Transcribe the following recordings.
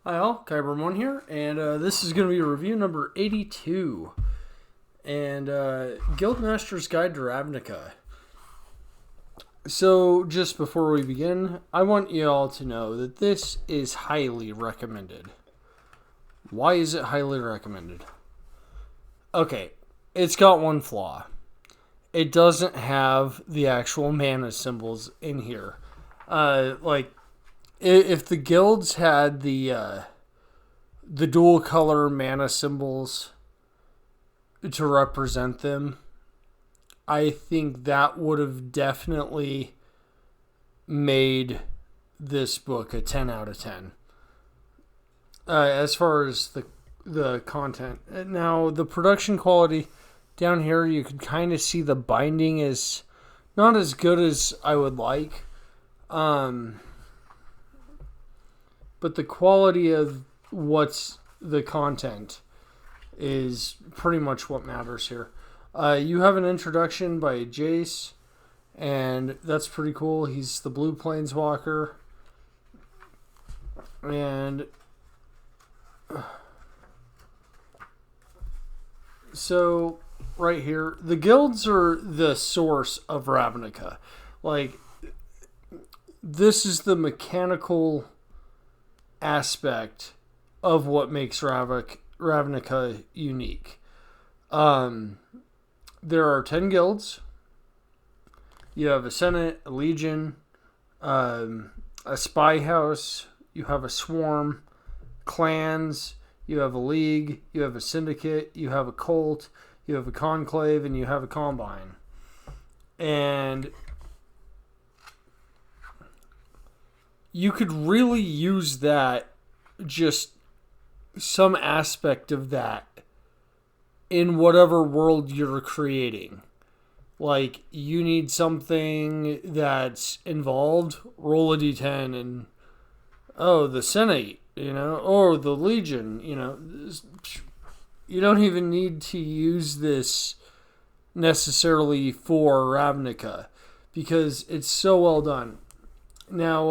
Hi all, Kyber1 here, and this is going to be review number 82, and Guildmasters Guide to Ravnica. So, just before we begin, I want you all to know that this is highly recommended. Why is it highly recommended? Okay, it's got one flaw. It doesn't have the actual mana symbols in here. If the guilds had the dual color mana symbols to represent them, I think that would have definitely made this book a 10 out of 10. As far as the content. Now, the production quality down here, you can kind of see the binding is not as good as I would like. But the quality of what's the content is pretty much what matters here. You have an introduction by Jace, and that's pretty cool. He's the blue planeswalker. And so, right here, the guilds are the source of Ravnica. This is the mechanical aspect of what makes Ravnica unique. There are 10 guilds. You have a Senate, a Legion, a Spy House, you have a Swarm, clans, you have a League, you have a Syndicate, you have a Cult, you have a Conclave, and you have a Combine. And you could really use that, just some aspect of that, in whatever world you're creating. Like, you need something that's involved, roll a d10, and, the Senate, or the Legion, You don't even need to use this necessarily for Ravnica, because it's so well done. Now,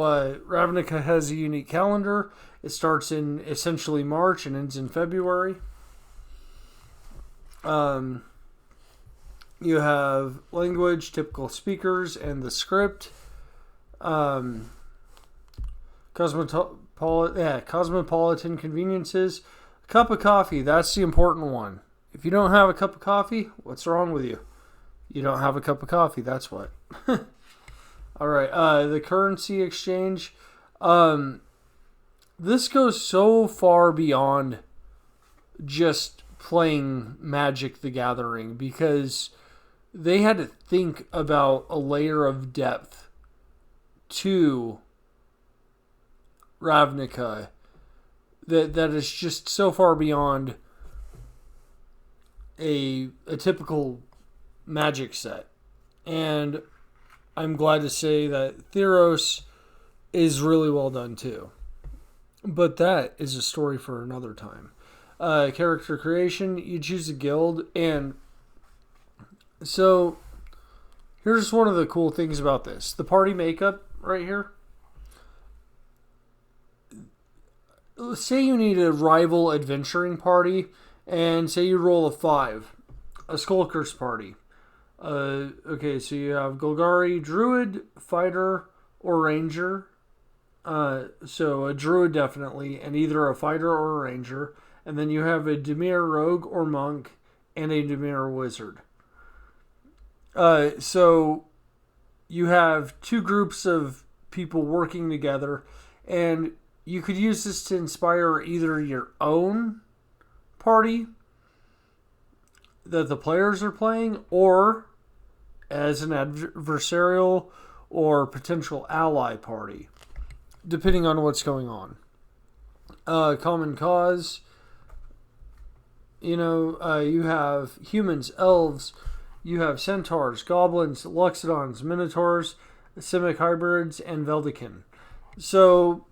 Ravnica has a unique calendar. It starts in essentially March and ends in February. You have language, typical speakers, and the script. Cosmopolitan conveniences. A cup of coffee, that's the important one. If you don't have a cup of coffee, what's wrong with you? You don't have a cup of coffee, that's what. All right, the currency exchange. This goes so far beyond just playing Magic the Gathering, because they had to think about a layer of depth to Ravnica that is just so far beyond a typical Magic set. And I'm glad to say that Theros is really well done too. But that is a story for another time. Character creation, you choose a guild, and so here's one of the cool things about this. The party makeup right here. Say you need a rival adventuring party, and say you roll a 5. A Skulkers party. Okay, so you have Golgari, Druid, Fighter, or Ranger. So a Druid definitely, and either a Fighter or a Ranger. And then you have a Dimir Rogue or Monk, and a Dimir Wizard. So you have two groups of people working together, and you could use this to inspire either your own party that the players are playing, or as an adversarial or potential ally party, depending on what's going on. Common cause. You have humans, elves, you have centaurs, goblins, loxodons, minotaurs, simic hybrids, and Veldikin. So,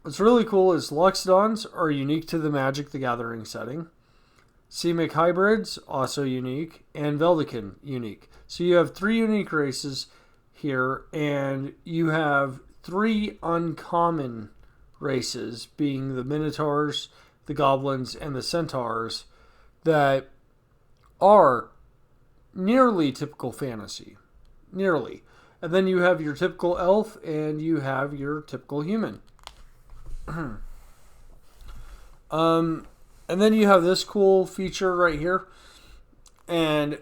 what's really cool is loxodons are unique to the Magic the Gathering setting. Simic hybrids, also unique, and Veldikin, unique. So you have 3 unique races here, and you have 3 uncommon races, being the Minotaurs, the Goblins, and the Centaurs, that are nearly typical fantasy. Nearly. And then you have your typical elf, and you have your typical human. And then you have this cool feature right here. And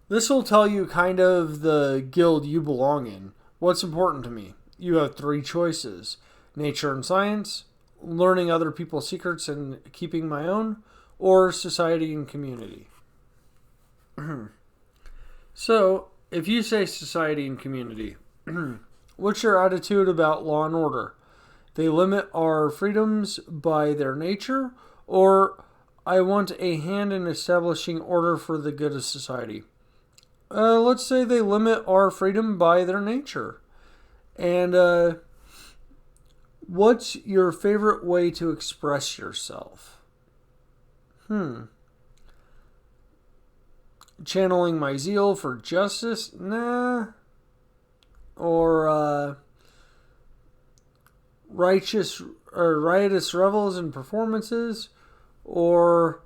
this will tell you kind of the guild you belong in. What's important to me? You have 3 choices: nature and science, learning other people's secrets and keeping my own, or society and community. So, if you say society and community, what's your attitude about law and order? They limit our freedoms by their nature, or I want a hand in establishing order for the good of society. Let's say they limit our freedom by their nature. And what's your favorite way to express yourself? Channeling my zeal for justice? Nah. Or riotous revels and performances? Or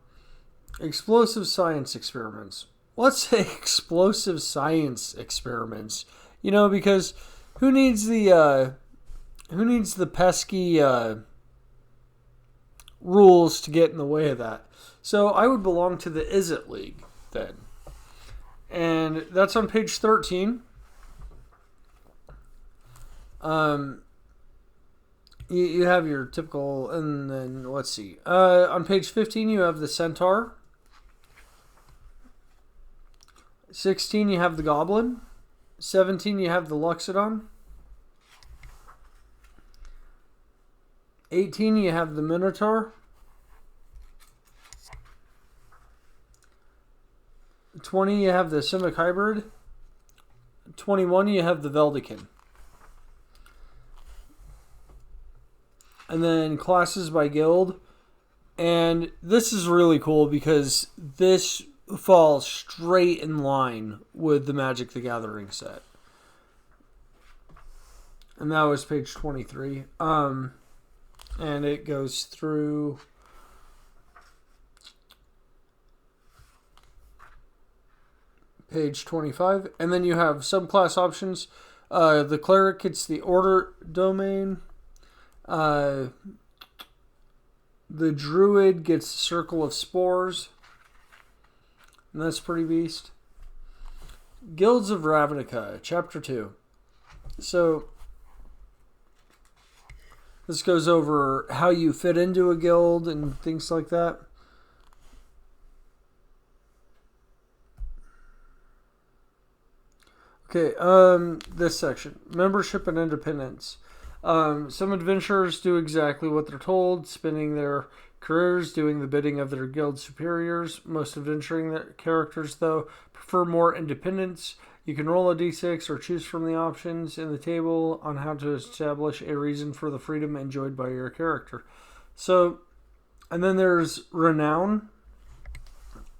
explosive science experiments? Let's say explosive science experiments. Because who needs the pesky rules to get in the way of that? So I would belong to the Is It League then. And that's on page 13. You have your typical, and then let's see. On page 15 you have the Centaur. 16 you have the Goblin. 17 you have the Loxodon. 18 you have the Minotaur. 20 you have the Simic Hybrid. 21 you have the Veldikin. And then classes by guild. And this is really cool because this falls straight in line with the Magic the Gathering set. And that was page 23. And it goes through page 25. And then you have subclass options. The Cleric gets the Order domain. The Druid gets the Circle of Spores. And that's pretty beast. Guilds of Ravnica, Chapter 2. So, this goes over how you fit into a guild and things like that. Okay, this section. Membership and independence. Some adventurers do exactly what they're told, spending their careers doing the bidding of their guild superiors. Most adventuring characters, though, prefer more independence. You can roll a d6 or choose from the options in the table on how to establish a reason for the freedom enjoyed by your character. So, and then there's Renown,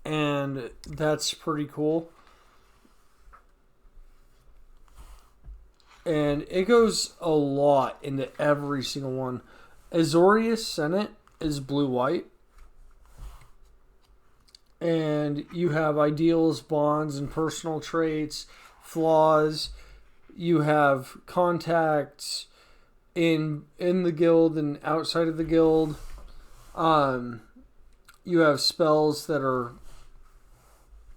and that's pretty cool. And it goes a lot into every single one. Azorius Senate is blue-white. And you have ideals, bonds, and personal traits, flaws. You have contacts in the guild and outside of the guild. You have spells that are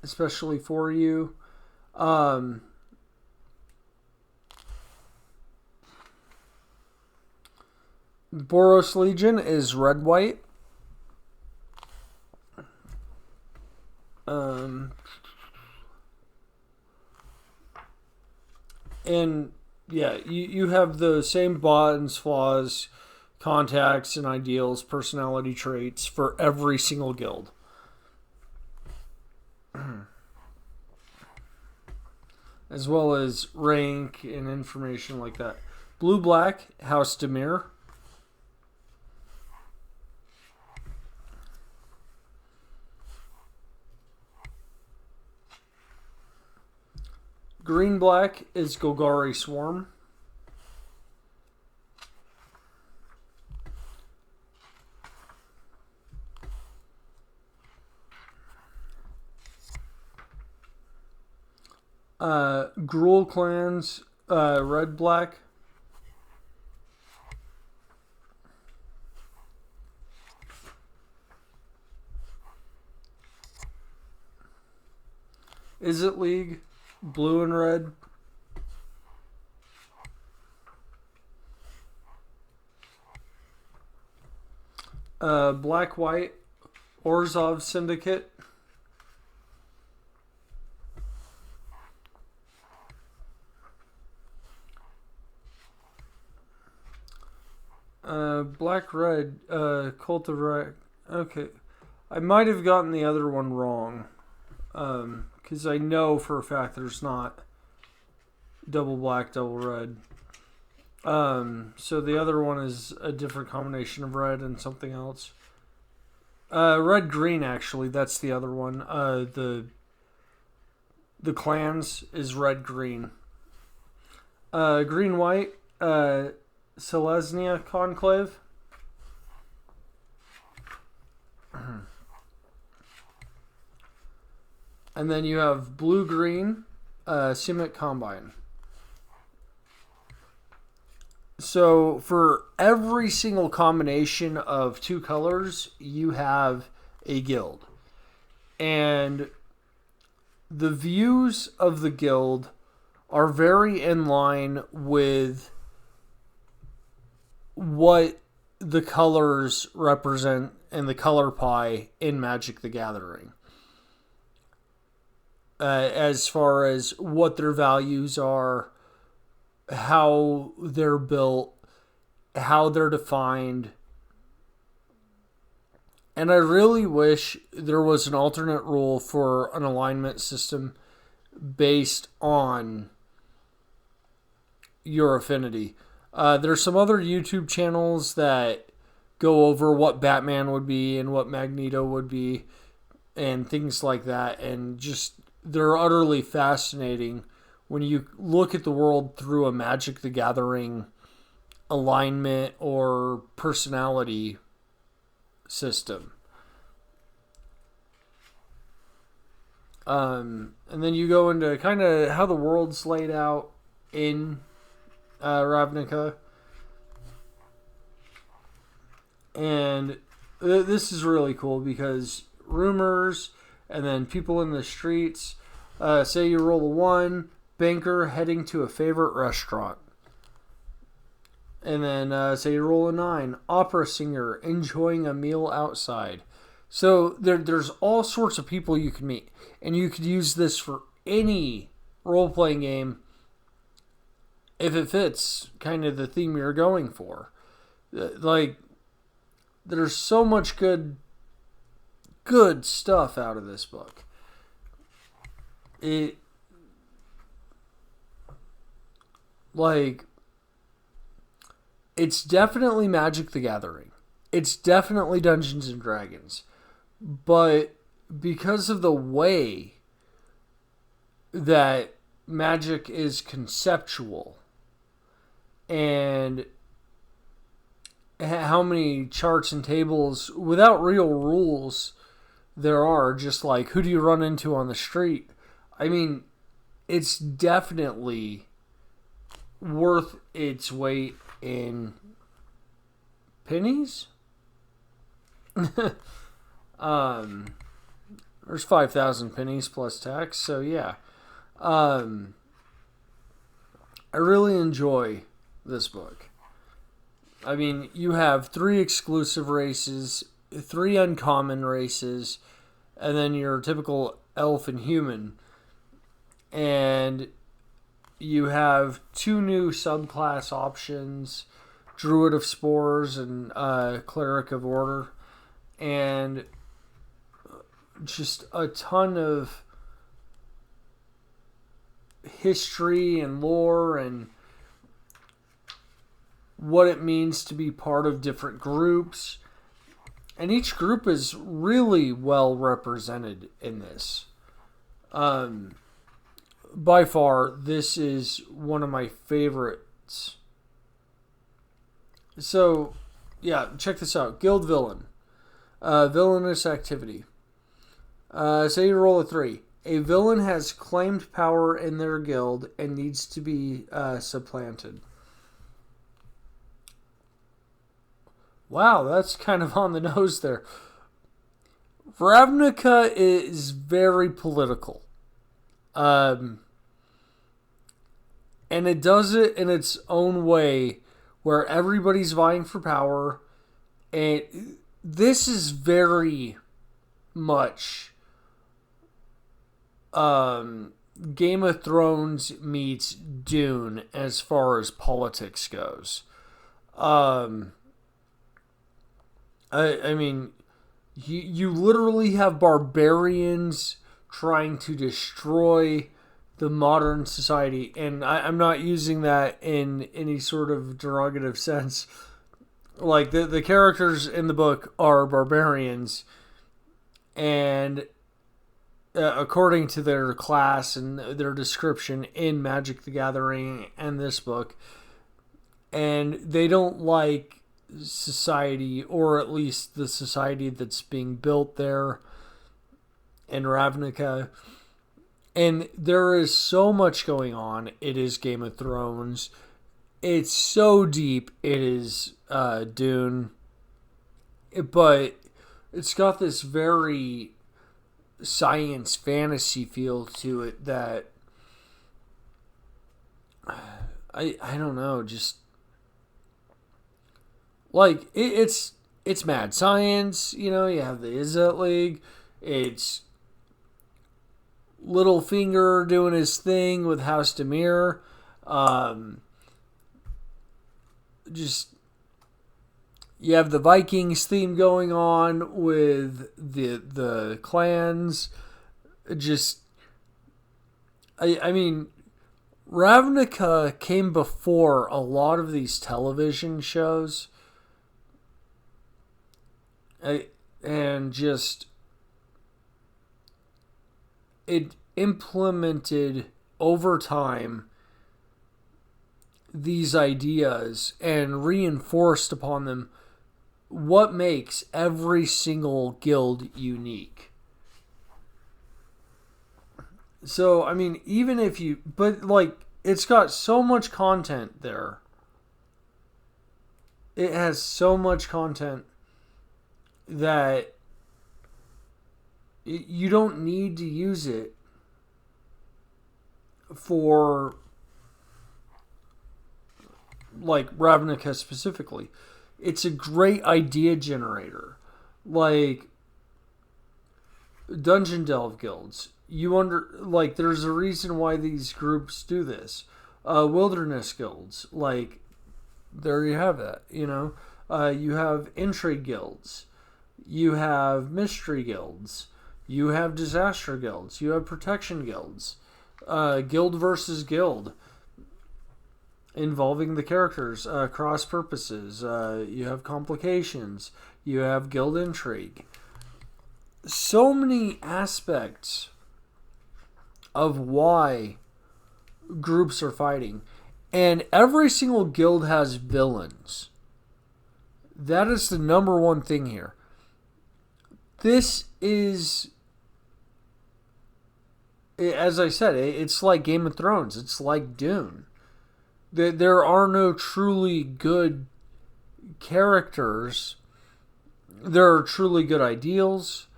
especially for you. Boros Legion is red-white. And yeah, you have the same bonds, flaws, contacts, and ideals, personality traits for every single guild. As well as rank and information like that. Blue-black, House Demir. Green-black is Golgari Swarm. Gruul clans, red, black. Is it League? Blue and red. Black, white. Orzhov Syndicate. Black, red. Cult of Red. Okay. I might have gotten the other one wrong. Because I know for a fact there's not double black, double red. So the other one is a different combination of red and something else. Red, green, actually. That's the other one. The clans is red, green. Green, white. Selesnya Conclave. And then you have blue-green, Simic Combine. So for every single combination of two colors, you have a guild. And the views of the guild are very in line with what the colors represent in the color pie in Magic the Gathering. As far as what their values are, how they're built, how they're defined. And I really wish there was an alternate rule for an alignment system based on your affinity. There's some other YouTube channels that go over what Batman would be and what Magneto would be and things like that. And just, they're utterly fascinating when you look at the world through a Magic the Gathering alignment or personality system. And then you go into kind of how the world's laid out in Ravnica. And this is really cool because rumors and then people in the streets, say you roll a 1, banker heading to a favorite restaurant. And then say you roll a 9, opera singer enjoying a meal outside. So there's all sorts of people you can meet. And you could use this for any role-playing game if it fits kind of the theme you're going for. Like, there's so much good stuff out of this book. It's definitely Magic the Gathering. It's definitely Dungeons and Dragons. But because of the way that Magic is conceptual and how many charts and tables without real rules there are, just like who do you run into on the street. I mean, it's definitely worth its weight in pennies. There's 5,000 pennies plus tax, so yeah. I really enjoy this book. I mean, you have 3 exclusive races, 3 uncommon races, and then your typical elf and human. And you have 2 new subclass options, Druid of Spores and Cleric of Order. And just a ton of history and lore and what it means to be part of different groups. And each group is really well represented in this. By far, this is one of my favorites. So, yeah, check this out. Guild Villain. Villainous activity. Say you roll a 3. A villain has claimed power in their guild and needs to be supplanted. Wow, that's kind of on the nose there. Ravnica is very political. And it does it in its own way where everybody's vying for power. And this is very much Game of Thrones meets Dune as far as politics goes. I mean, you literally have barbarians trying to destroy the modern society, and I'm not using that in any sort of derogative sense. Like, the characters in the book are barbarians, and according to their class and their description in Magic the Gathering and this book, and they don't like society, or at least the society that's being built there in Ravnica. And there is so much going on. It is Game of Thrones. It's so deep. It is Dune. But it's got this very science fantasy feel to it that I don't know, just like it's mad science. You have the Izzet League. It's Littlefinger doing his thing with House Demir. Just you have the Vikings theme going on with the clans. Just I mean, Ravnica came before a lot of these television shows. And just it implemented over time these ideas and reinforced upon them what makes every single guild unique. So, I mean, even if but like, it's got so much content there. It has so much content that you don't need to use it for, like, Ravnica specifically. It's a great idea generator. Like, Dungeon Delve guilds. There's a reason why these groups do this. Wilderness guilds. Like, there you have that, you have intrigue guilds. You have mystery guilds. You have disaster guilds. You have protection guilds. Guild versus guild. Involving the characters. Cross purposes. You have complications. You have guild intrigue. So many aspects of why groups are fighting. And every single guild has villains. That is the number one thing here. This is, as I said, it's like Game of Thrones. It's like Dune. There are no truly good characters. There are truly good ideals.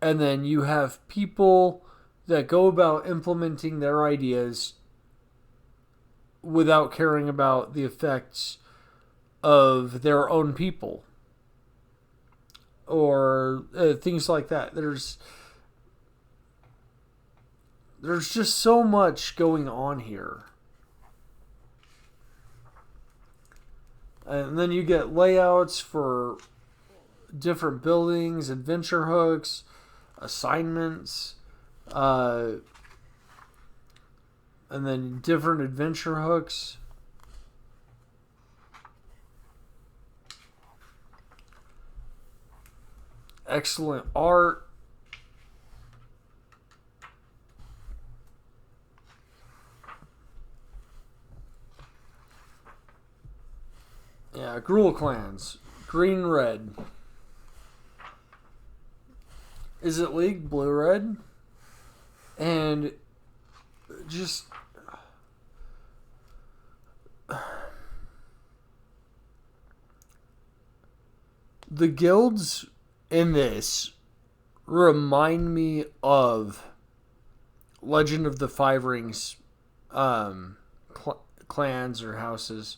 And then you have people that go about implementing their ideas without caring about the effects of their own people. Or things like that. There's just so much going on here. And then you get layouts for different buildings, adventure hooks, assignments, and then different adventure hooks. Excellent art. Yeah, Gruul clans. Green, red. Is it League? Blue, red? And just the guilds in this remind me of Legend of the Five Rings clans or houses.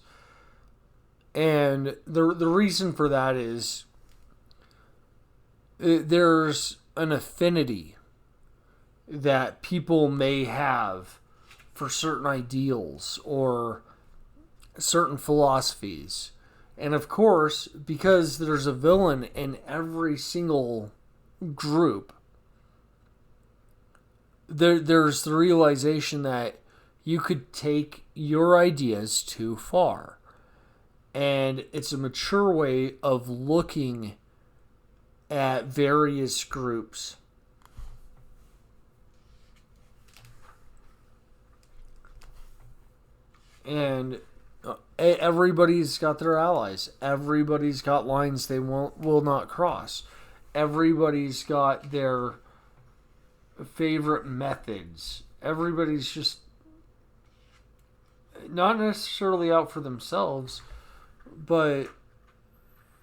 And the reason for that is there's an affinity that people may have for certain ideals or certain philosophies. And of course, because there's a villain in every single group, there's the realization that you could take your ideas too far. And it's a mature way of looking at various groups. And everybody's got their allies. Everybody's got lines they will not cross. Everybody's got their favorite methods. Everybody's just not necessarily out for themselves, but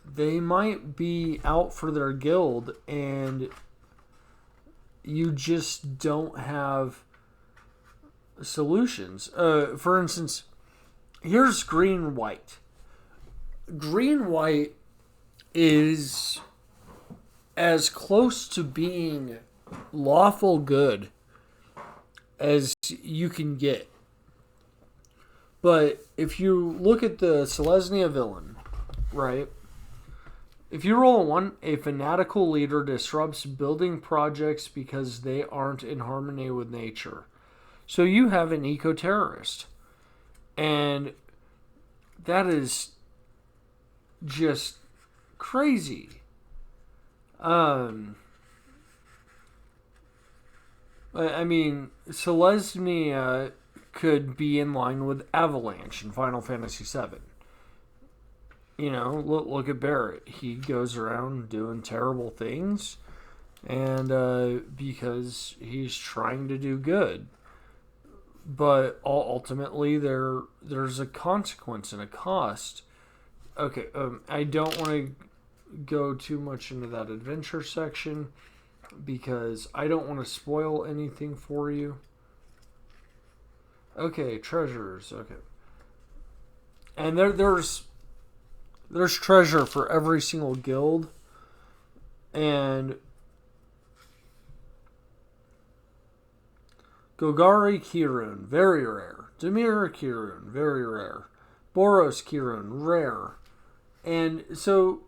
they might be out for their guild, and you just don't have solutions. For instance, here's green white. Green white is as close to being lawful good as you can get. But if you look at the Selesnya villain, right? If you roll a 1, a fanatical leader disrupts building projects because they aren't in harmony with nature. So you have an eco-terrorist. And that is just crazy. I mean, Selesnya could be in line with Avalanche in Final Fantasy VII. You know, look at Barrett. He goes around doing terrible things, and because he's trying to do good. But ultimately, there's a consequence and a cost. Okay, I don't want to go too much into that adventure section because I don't want to spoil anything for you. Okay, treasures. Okay, and there's treasure for every single guild, and Golgari Kirun, very rare. Demir Kirun, very rare. Boros Kirun, rare. And so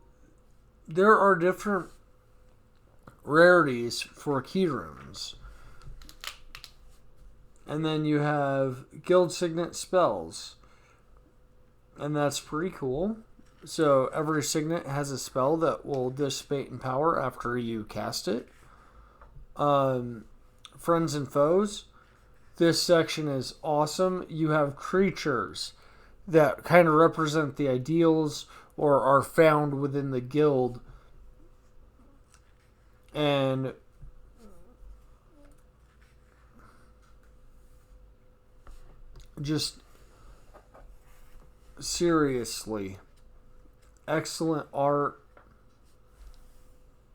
there are different rarities for Kiruns. And then you have Guild Signet spells. And that's pretty cool. So every signet has a spell that will dissipate in power after you cast it. Friends and foes. This section is awesome. You have creatures that kind of represent the ideals or are found within the guild. And just seriously, excellent art.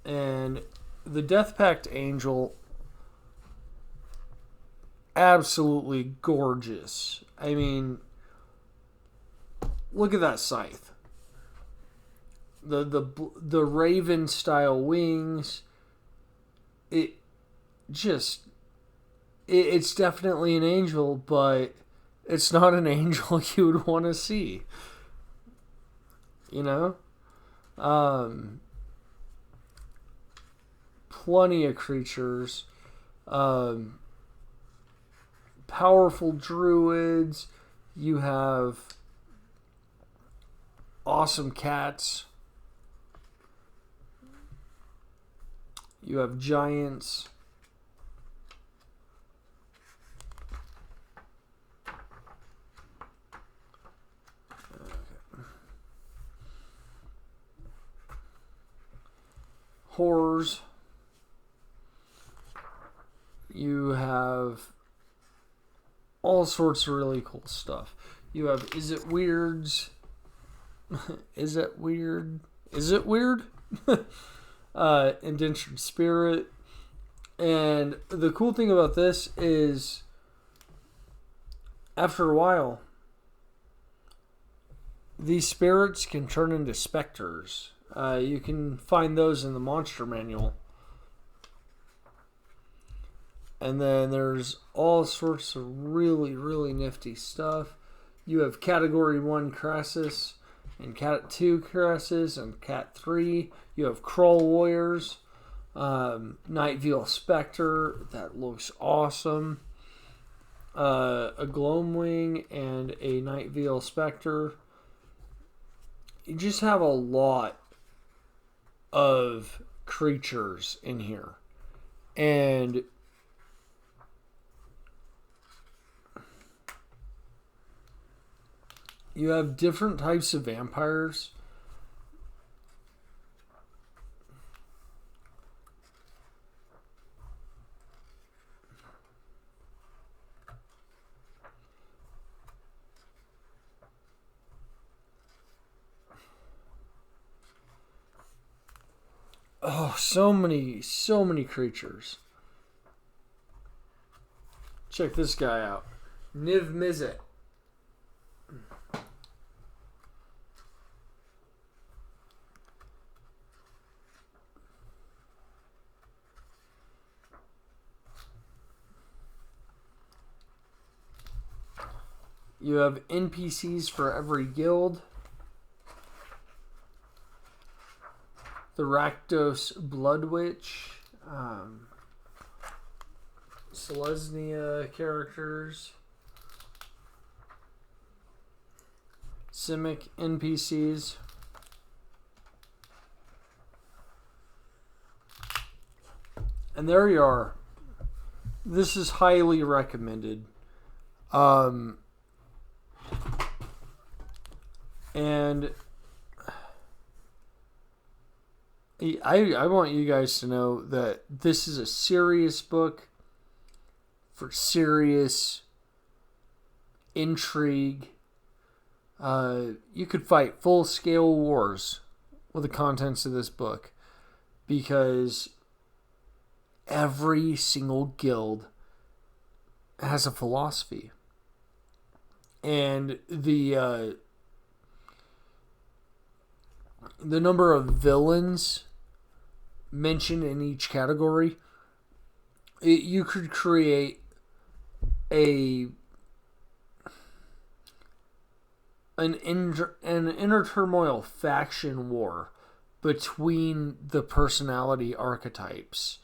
And the Death Pact Angel, absolutely gorgeous. I mean, look at that scythe. The raven style wings. It's definitely an angel, but it's not an angel you would want to see. You know? Plenty of creatures. Powerful druids. You have awesome cats. You have giants. Horrors. You have all sorts of really cool stuff. You have Is It Weirds? Is it weird? Is it weird? Indentured Spirit. And the cool thing about this is, after a while, these spirits can turn into specters. You can find those in the monster manual. And then there's all sorts of really, really nifty stuff. You have Category 1 Crassus, and Cat 2 Crassus, and Cat 3. You have Krull Warriors. Night Veil Spectre, that looks awesome. A Gloamwing and a Night Veil Spectre. You just have a lot of creatures in here. And you have different types of vampires. Oh, so many creatures. Check this guy out. Niv Mizzet. You have NPCs for every guild. The Rakdos Blood Witch. Selesnya characters. Simic NPCs. And there you are. This is highly recommended. And I want you guys to know that this is a serious book for serious intrigue. You could fight full-scale wars with the contents of this book, because every single guild has a philosophy. And the number of villains mentioned in each category, you could create an inner turmoil faction war between the personality archetypes.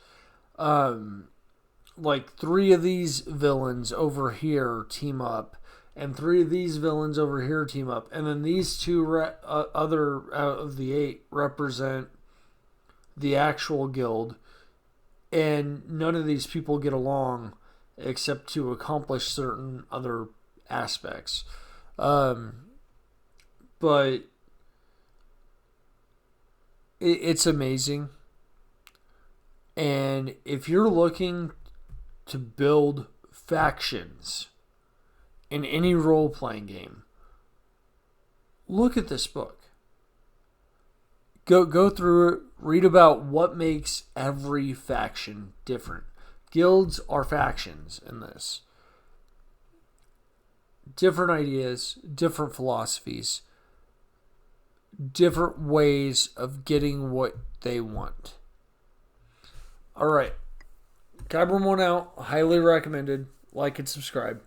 Like 3 of these villains over here team up, and 3 of these villains over here team up, and then these 2 other out of the 8 represent the actual guild, and none of these people get along except to accomplish certain other aspects. But it's amazing. And if you're looking to build factions in any role-playing game, look at this book. Go through it, read about what makes every faction different. Guilds are factions in this. Different ideas, different philosophies, different ways of getting what they want. Alright. Kyber 1 out. Highly recommended. Like and subscribe.